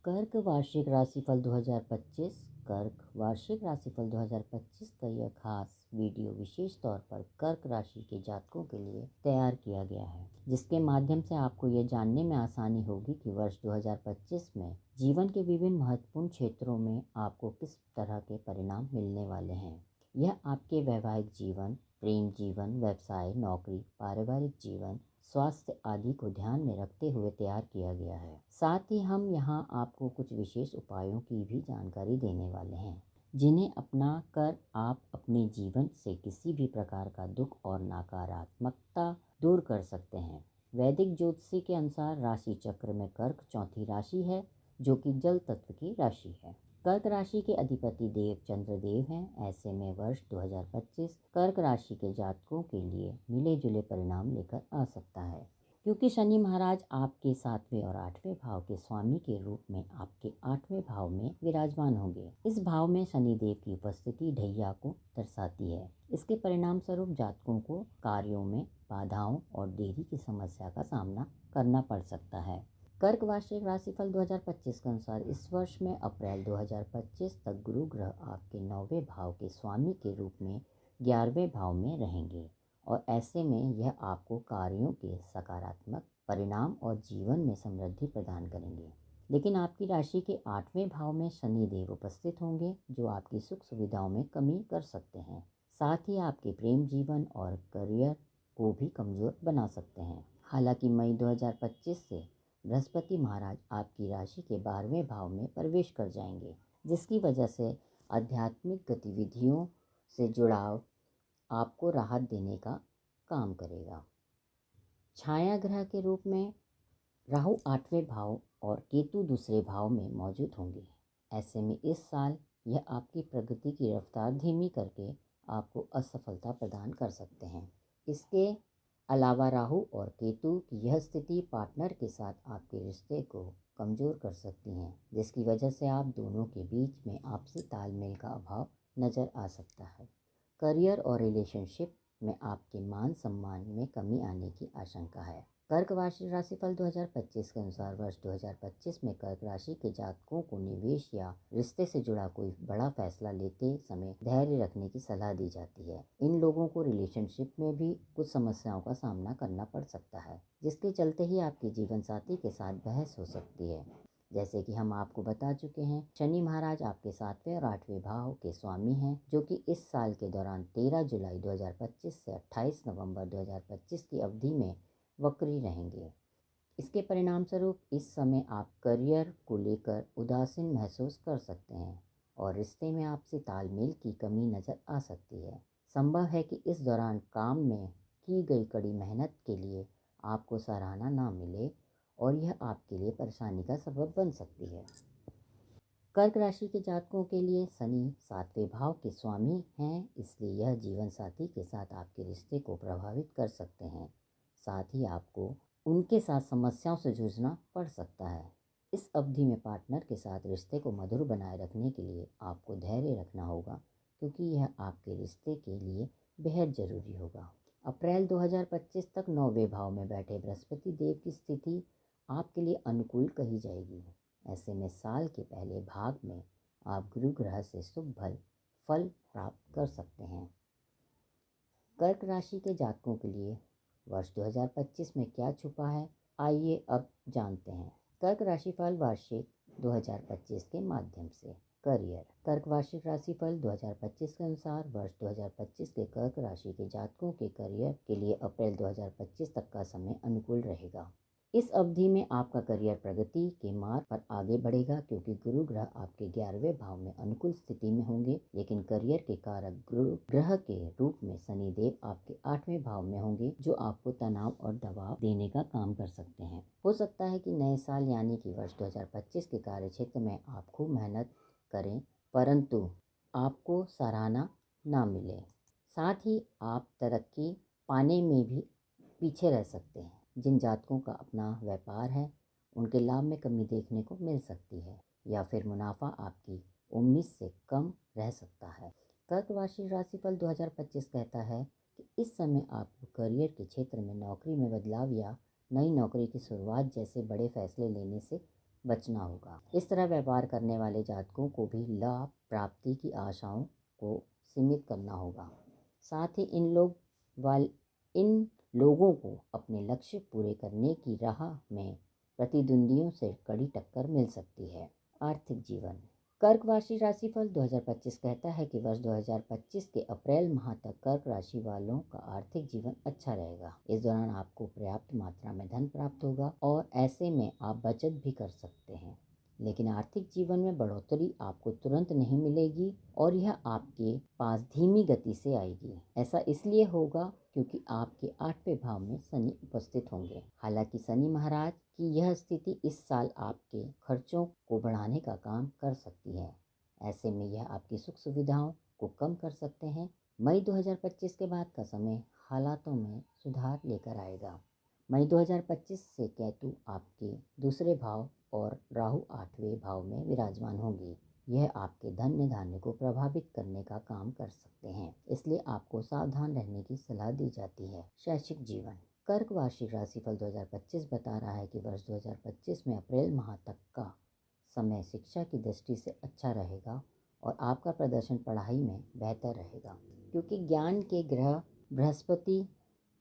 कर्क वार्षिक राशिफल 2025। कर्क वार्षिक राशिफल 2025 का यह खास वीडियो विशेष तौर पर कर्क राशि के जातकों के लिए तैयार किया गया है, जिसके माध्यम से आपको यह जानने में आसानी होगी कि वर्ष 2025 में जीवन के विभिन्न महत्वपूर्ण क्षेत्रों में आपको किस तरह के परिणाम मिलने वाले हैं। यह आपके वैवाहिक जीवन, प्रेम जीवन, व्यवसाय, नौकरी, पारिवारिक जीवन, स्वास्थ्य आदि को ध्यान में रखते हुए तैयार किया गया है। साथ ही हम यहाँ आपको कुछ विशेष उपायों की भी जानकारी देने वाले हैं, जिन्हें अपना कर आप अपने जीवन से किसी भी प्रकार का दुख और नकारात्मकता दूर कर सकते हैं। वैदिक ज्योतिषी के अनुसार राशि चक्र में कर्क चौथी राशि है, जो कि जल तत्व की राशि है। कर्क राशि के अधिपति देव चंद्रदेव हैं। ऐसे में वर्ष 2025 कर्क राशि के जातकों के लिए मिले जुले परिणाम लेकर आ सकता है, क्योंकि शनि महाराज आपके 7वें और 8वें भाव के स्वामी के रूप में आपके 8वें भाव में विराजमान होंगे। इस भाव में शनि देव की उपस्थिति ढैया को दर्शाती है। इसके परिणाम स्वरूप जातकों को कार्यों में बाधाओं और देरी की समस्या का सामना करना पड़ सकता है। कर्क वार्षिक राशिफल 2025 के अनुसार इस वर्ष में अप्रैल 2025 तक गुरु ग्रह आपके 9वें भाव के स्वामी के रूप में 11वें भाव में रहेंगे, और ऐसे में यह आपको कार्यों के सकारात्मक परिणाम और जीवन में समृद्धि प्रदान करेंगे। लेकिन आपकी राशि के 8वें भाव में शनि देव उपस्थित होंगे, जो आपकी सुख सुविधाओं में कमी कर सकते हैं। साथ ही आपके प्रेम जीवन और करियर को भी कमजोर बना सकते हैं। हालांकि मई 2025 से बृहस्पति महाराज आपकी राशि के 12वें भाव में प्रवेश कर जाएंगे, जिसकी वजह से आध्यात्मिक गतिविधियों से जुड़ाव आपको राहत देने का काम करेगा। छाया ग्रह के रूप में राहु 8वें भाव और केतु दूसरे भाव में मौजूद होंगे। ऐसे में इस साल यह आपकी प्रगति की रफ्तार धीमी करके आपको असफलता प्रदान कर सकते हैं। इसके अलावा राहु और केतु की यह स्थिति पार्टनर के साथ आपके रिश्ते को कमज़ोर कर सकती हैं, जिसकी वजह से आप दोनों के बीच में आपसी तालमेल का अभाव नज़र आ सकता है। करियर और रिलेशनशिप में आपके मान सम्मान में कमी आने की आशंका है। कर्क वार्षिक राशिफल 2025 के अनुसार वर्ष 2025 में कर्क राशि के जातकों को निवेश या रिश्ते से जुड़ा कोई बड़ा फैसला लेते समय धैर्य रखने की सलाह दी जाती है। इन लोगों को रिलेशनशिप में भी कुछ समस्याओं का सामना करना पड़ सकता है, जिसके चलते ही आपके जीवन साथी के साथ बहस हो सकती है। जैसे कि हम आपको बता चुके हैं, शनि महाराज आपके 7वें और 8वें भाव के स्वामी हैं, जो कि इस साल के दौरान 13 जुलाई 2025 से 28 नवंबर 2025 की अवधि में वक्री रहेंगे। इसके परिणाम स्वरूप इस समय आप करियर को लेकर उदासीन महसूस कर सकते हैं और रिश्ते में आपसी तालमेल की कमी नज़र आ सकती है। संभव है कि इस दौरान काम में की गई कड़ी मेहनत के लिए आपको सराहना ना मिले और यह आपके लिए परेशानी का सबब बन सकती है। कर्क राशि के जातकों के लिए शनि 7वें भाव के स्वामी हैं, इसलिए यह जीवन साथी के साथ आपके रिश्ते को प्रभावित कर सकते हैं। साथ ही आपको उनके साथ समस्याओं से जूझना पड़ सकता है। इस अवधि में पार्टनर के साथ रिश्ते को मधुर बनाए रखने के लिए आपको धैर्य रखना होगा, क्योंकि यह आपके रिश्ते के लिए बेहद ज़रूरी होगा। अप्रैल 2025 तक 9वें भाव में बैठे बृहस्पति देव की स्थिति आपके लिए अनुकूल कही जाएगी। ऐसे में साल के पहले भाग में आप गुरु ग्रह से शुभ फल प्राप्त कर सकते हैं। कर्क राशि के जातकों के लिए वर्ष 2025 में क्या छुपा है, आइए अब जानते हैं। कर्क राशिफल वार्षिक 2025 के माध्यम से करियर। कर्क वार्षिक राशिफल 2025 के अनुसार वर्ष 2025 के कर्क राशि के जातकों के करियर के लिए अप्रैल 2025 तक का समय अनुकूल रहेगा। इस अवधि में आपका करियर प्रगति के मार्ग पर आगे बढ़ेगा, क्योंकि गुरु ग्रह आपके 11वें भाव में अनुकूल स्थिति में होंगे। लेकिन करियर के कारक गुरु ग्रह के रूप में शनि देव आपके 8वें भाव में होंगे, जो आपको तनाव और दबाव देने का काम कर सकते हैं। हो सकता है कि नए साल यानी कि वर्ष 2025 के कार्य क्षेत्र में आप खूब मेहनत करें, परंतु आपको सराहना ना मिले। साथ ही आप तरक्की पाने में भी पीछे रह सकते हैं। जिन जातकों का अपना व्यापार है, उनके लाभ में कमी देखने को मिल सकती है, या फिर मुनाफा आपकी उम्मीद से कम रह सकता है। कर्क वार्षिक राशिफल 2025 कहता है कि इस समय आपको करियर के क्षेत्र में नौकरी में बदलाव या नई नौकरी की शुरुआत जैसे बड़े फैसले लेने से बचना होगा। इस तरह व्यवहार करने वाले जातकों को भी लाभ प्राप्ति की आशाओं को सीमित करना होगा। साथ ही इन लोगों को अपने लक्ष्य पूरे करने की राह में प्रतिद्वंदियों से कड़ी टक्कर मिल सकती है। आर्थिक जीवन। कर्क वार्षिक राशिफल 2025 कहता है कि वर्ष 2025 के अप्रैल माह तक कर्क राशि वालों का आर्थिक जीवन अच्छा रहेगा। इस दौरान आपको पर्याप्त मात्रा में धन प्राप्त होगा और ऐसे में आप बचत भी कर सकते हैं। लेकिन आर्थिक जीवन में बढ़ोतरी आपको तुरंत नहीं मिलेगी और यह आपके पास धीमी गति से आएगी। ऐसा इसलिए होगा क्योंकि आपके 8वें भाव में शनि उपस्थित होंगे। हालांकि शनि महाराज की यह स्थिति इस साल आपके खर्चों को बढ़ाने का काम कर सकती है। ऐसे में यह आपकी सुख सुविधाओं को कम कर सकते हैं। मई 2025 के बाद का समय हालातों में सुधार लेकर आएगा। मई 2025 से केतु आपके दूसरे भाव और राहु 8वें भाव में विराजमान होंगे। यह आपके धन्य धान्य को प्रभावित करने का काम कर सकते हैं, इसलिए आपको सावधान रहने की सलाह दी जाती है। शैक्षिक जीवन। कर्क वार्षिक राशिफल 2025 बता रहा है कि वर्ष 2025 में अप्रैल माह तक का समय शिक्षा की दृष्टि से अच्छा रहेगा और आपका प्रदर्शन पढ़ाई में बेहतर रहेगा, क्योंकि ज्ञान के ग्रह बृहस्पति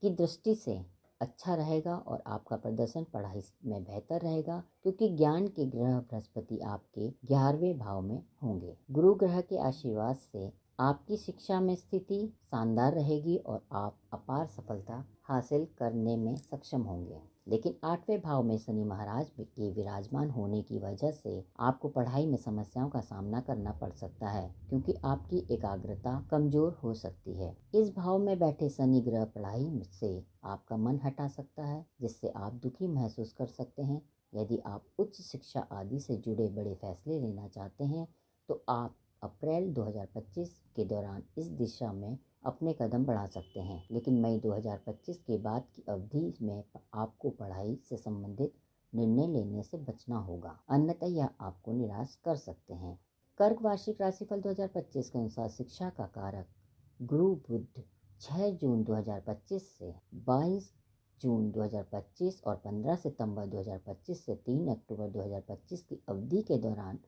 की दृष्टि से अच्छा रहेगा और आपका प्रदर्शन पढ़ाई में बेहतर रहेगा, क्योंकि ज्ञान के ग्रह बृहस्पति आपके 11वें भाव में होंगे। गुरु ग्रह के आशीर्वाद से आपकी शिक्षा में स्थिति शानदार रहेगी और आप अपार सफलता हासिल करने में सक्षम होंगे। लेकिन 8वें भाव में शनि महाराज के विराजमान होने की वजह से आपको पढ़ाई में समस्याओं का सामना करना पड़ सकता है, क्योंकि आपकी एकाग्रता कमजोर हो सकती है। इस भाव में बैठे शनि ग्रह पढ़ाई से आपका मन हटा सकता है, जिससे आप दुखी महसूस कर सकते हैं। यदि आप उच्च शिक्षा आदि से जुड़े बड़े फैसले लेना चाहते हैं तो आप अप्रैल 2025 के दौरान इस दिशा में अपने कदम बढ़ा सकते हैं। लेकिन मई 2025 के बाद की अवधि में आपको पढ़ाई से संबंधित निर्णय लेने से बचना होगा, अन्यथा यह आपको निराश कर सकते हैं। कर्क वार्षिक राशिफल 2025 के अनुसार शिक्षा का कारक गुरु बुध 6 जून 2025 से 22 जून 2025 और 15 सितंबर 2025 से 3 अक्टूबर 2025 की अवधि के दौरान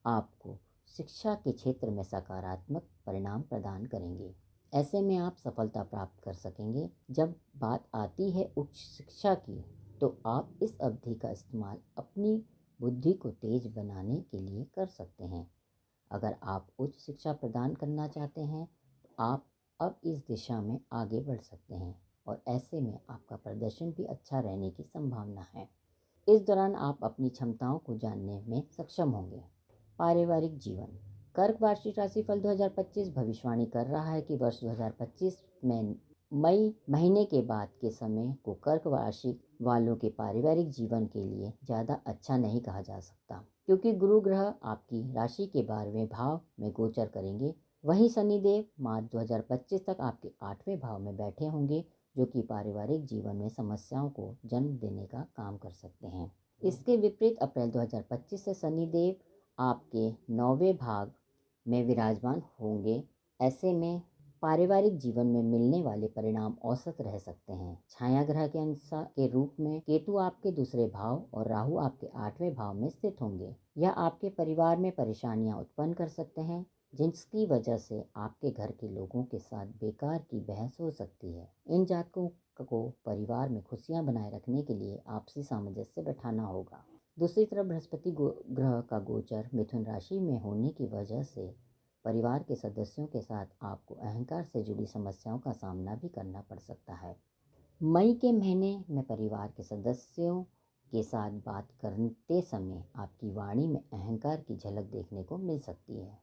आपको शिक्षा के क्षेत्र में सकारात्मक परिणाम प्रदान करेंगे। ऐसे में आप सफलता प्राप्त कर सकेंगे। जब बात आती है उच्च शिक्षा की, तो आप इस अवधि का इस्तेमाल अपनी बुद्धि को तेज बनाने के लिए कर सकते हैं। अगर आप उच्च शिक्षा प्रदान करना चाहते हैं तो आप अब इस दिशा में आगे बढ़ सकते हैं और ऐसे में आपका प्रदर्शन भी अच्छा रहने की संभावना है। इस दौरान आप अपनी क्षमताओं को जानने में सक्षम होंगे। पारिवारिक जीवन। कर्क वार्षिक राशिफल 2025 भविष्यवाणी कर रहा है कि वर्ष 2025 में मई महीने के बाद के समय को कर्क राशि वालों के पारिवारिक जीवन के लिए ज़्यादा अच्छा नहीं कहा जा सकता, क्योंकि गुरु ग्रह आपकी राशि के 12वें भाव में गोचर करेंगे। वहीं शनिदेव मार्च 2025 तक आपके 8वें भाव में बैठे होंगे, जो कि पारिवारिक जीवन में समस्याओं को जन्म देने का काम कर सकते हैं। इसके विपरीत अप्रैल 2025 से शनिदेव आपके 9वें भाग में विराजमान होंगे। ऐसे में पारिवारिक जीवन में मिलने वाले परिणाम औसत रह सकते हैं। छाया ग्रह के अनुसार के रूप में केतु आपके दूसरे भाव और राहु आपके 8वें भाव में स्थित होंगे। यह आपके परिवार में परेशानियां उत्पन्न कर सकते हैं, जिसकी वजह से आपके घर के लोगों के साथ बेकार की बहस हो सकती है। इन जातकों को परिवार में खुशियां बनाए रखने के लिए आपसी सामंजस्य बैठाना होगा। दूसरी तरफ बृहस्पति ग्रह का गोचर मिथुन राशि में होने की वजह से परिवार के सदस्यों के साथ आपको अहंकार से जुड़ी समस्याओं का सामना भी करना पड़ सकता है। मई के महीने में परिवार के सदस्यों के साथ बात करते समय आपकी वाणी में अहंकार की झलक देखने को मिल सकती है।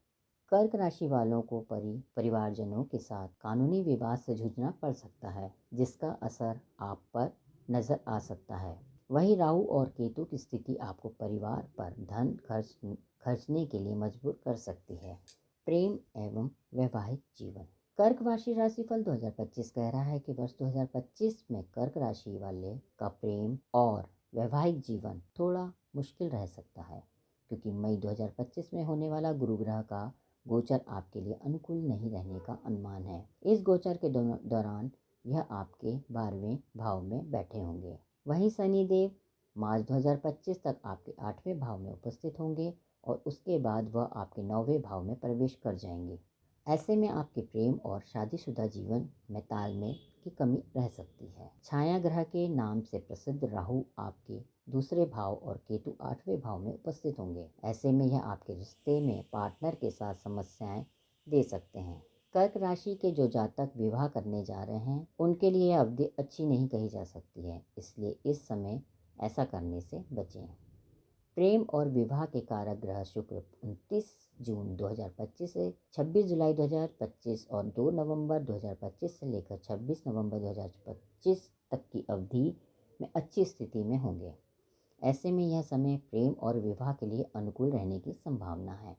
कर्क राशि वालों को परिवारजनों के साथ कानूनी विवाद से जूझना पड़ सकता है, जिसका असर आप पर नजर आ सकता है। वहीं राहु और केतु की स्थिति आपको परिवार पर धन खर्चने के लिए मजबूर कर सकती है। प्रेम एवं वैवाहिक जीवन। कर्क राशिफल 2025 कह रहा है कि वर्ष 2025 में कर्क राशि वाले का प्रेम और वैवाहिक जीवन थोड़ा मुश्किल रह सकता है, क्योंकि मई 2025 में होने वाला गुरु ग्रह का गोचर आपके लिए अनुकूल नहीं रहने का अनुमान है। इस गोचर के दौरान यह आपके 12वें भाव में बैठे होंगे। वहीं शनिदेव मार्च 2025 तक आपके 8वें भाव में उपस्थित होंगे और उसके बाद वह आपके 9वें भाव में प्रवेश कर जाएंगे। ऐसे में आपके प्रेम और शादीशुदा जीवन में तालमेल की कमी रह सकती है। छाया ग्रह के नाम से प्रसिद्ध राहु आपके दूसरे भाव और केतु 8वें भाव में उपस्थित होंगे। ऐसे में यह आपके रिश्ते में पार्टनर के साथ समस्याएं दे सकते हैं। कर्क राशि के जो जातक विवाह करने जा रहे हैं उनके लिए यह अवधि अच्छी नहीं कही जा सकती है, इसलिए इस समय ऐसा करने से बचें। प्रेम और विवाह के कारक ग्रह शुक्र 29 जून 2025 से 26 जुलाई 2025 और 2 नवंबर 2025 से लेकर 26 नवंबर 2025 तक की अवधि में अच्छी स्थिति में होंगे। ऐसे में यह समय प्रेम और विवाह के लिए अनुकूल रहने की संभावना है।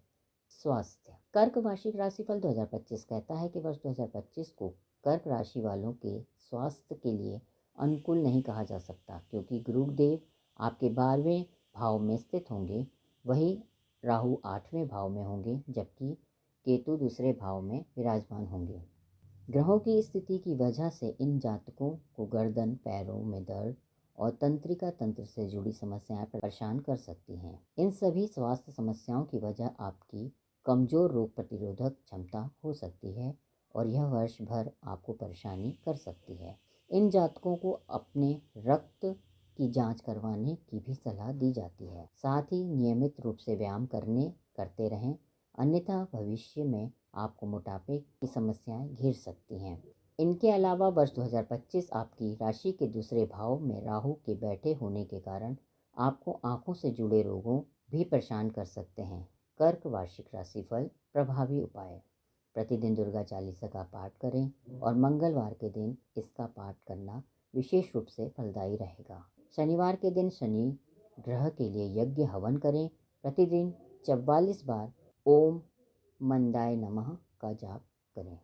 स्वास्थ्य। कर्क वार्षिक राशिफल 2025 कहता है कि वर्ष 2025 को कर्क राशि वालों के स्वास्थ्य के लिए अनुकूल नहीं कहा जा सकता, क्योंकि गुरुदेव आपके 12वें भाव में स्थित होंगे, वहीं राहु 8वें भाव में होंगे, जबकि केतु दूसरे भाव में विराजमान होंगे। ग्रहों की स्थिति की वजह से इन जातकों को गर्दन, पैरों में दर्द और तंत्रिका तंत्र से जुड़ी समस्याएं परेशान कर सकती हैं। इन सभी स्वास्थ्य समस्याओं की वजह आपकी कमजोर रोग प्रतिरोधक क्षमता हो सकती है और यह वर्ष भर आपको परेशानी कर सकती है। इन जातकों को अपने रक्त की जांच करवाने की भी सलाह दी जाती है। साथ ही नियमित रूप से व्यायाम करते रहें, अन्यथा भविष्य में आपको मोटापे की समस्याएं घेर सकती हैं। इनके अलावा वर्ष 2025 आपकी राशि के दूसरे भाव में राहु के बैठे होने के कारण आपको आंखों से जुड़े रोगों भी परेशान कर सकते हैं। कर्क वार्षिक राशिफल। प्रभावी उपाय। प्रतिदिन दुर्गा चालीसा का पाठ करें और मंगलवार के दिन इसका पाठ करना विशेष रूप से फलदायी रहेगा। शनिवार के दिन शनि ग्रह के लिए यज्ञ हवन करें। प्रतिदिन 44 बार ओम मंदाय नमः का जाप करें।